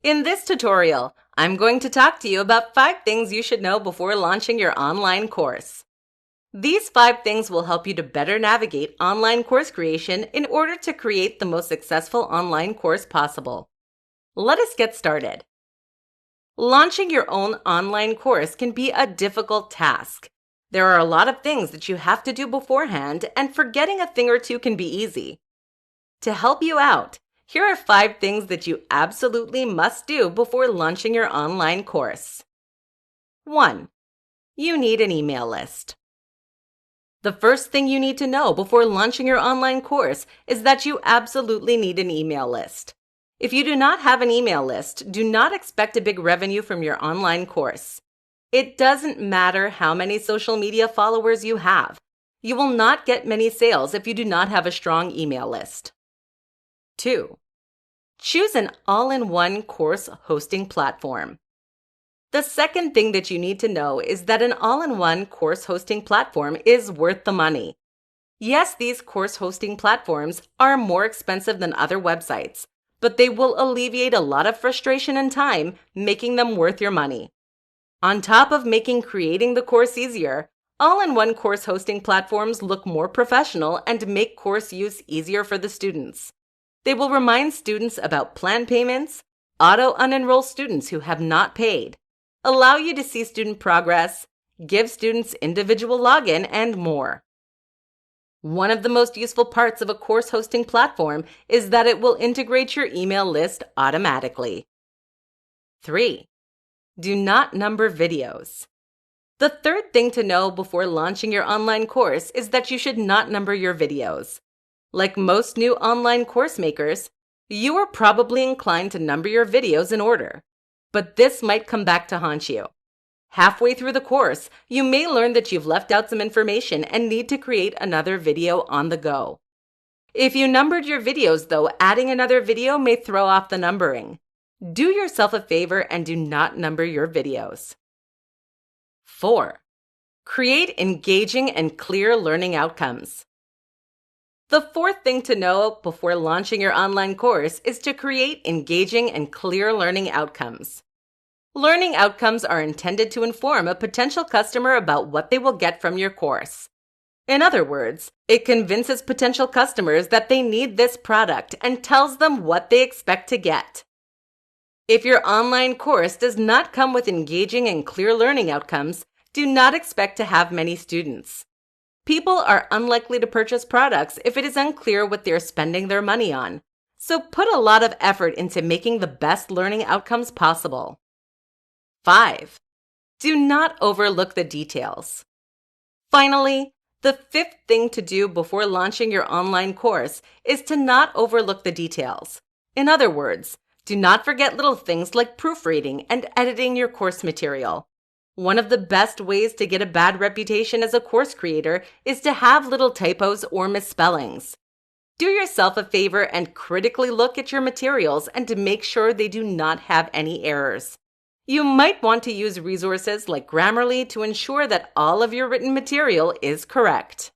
In this tutorial, I'm going to talk to you about 5 things you should know before launching your online course. These 5 things will help you to better navigate online course creation in order to create the most successful online course possible. Let us get started. Launching your own online course can be a difficult task. There are a lot of things that you have to do beforehand, and forgetting a thing or two can be easy. To help you out, here are 5 things that you absolutely must do before launching your online course. 1. You need an email list. The first thing you need to know before launching your online course is that you absolutely need an email list. If you do not have an email list, do not expect a big revenue from your online course. It doesn't matter how many social media followers you have. You will not get many sales if you do not have a strong email list. 2. Choose an all-in-one course hosting platform. The second thing that you need to know is that an all-in-one course hosting platform is worth the money. Yes, these course hosting platforms are more expensive than other websites, but they will alleviate a lot of frustration and time, making them worth your money. On top of making creating the course easier, all-in-one course hosting platforms look more professional and make course use easier for the students. They will remind students about plan payments, auto-unenroll students who have not paid, allow you to see student progress, give students individual login, and more. One of the most useful parts of a course hosting platform is that it will integrate your email list automatically. 3. Do not number videos. The third thing to know before launching your online course is that you should not number your videos. Like most new online course makers, you are probably inclined to number your videos in order, but this might come back to haunt you. Halfway through the course, you may learn that you've left out some information and need to create another video on the go. If you numbered your videos, though, adding another video may throw off the numbering. Do yourself a favor and do not number your videos. 4. Create engaging and clear learning outcomes. The fourth thing to know before launching your online course is to create engaging and clear learning outcomes. Learning outcomes are intended to inform a potential customer about what they will get from your course. In other words, it convinces potential customers that they need this product and tells them what they expect to get. If your online course does not come with engaging and clear learning outcomes, do not expect to have many students. People are unlikely to purchase products if it is unclear what they're spending their money on. So put a lot of effort into making the best learning outcomes possible. 5. Do not overlook the details. Finally, the fifth thing to do before launching your online course is to not overlook the details. In other words, do not forget little things like proofreading and editing your course material. One of the best ways to get a bad reputation as a course creator is to have little typos or misspellings. Do yourself a favor and critically look at your materials and to make sure they do not have any errors. You might want to use resources like Grammarly to ensure that all of your written material is correct.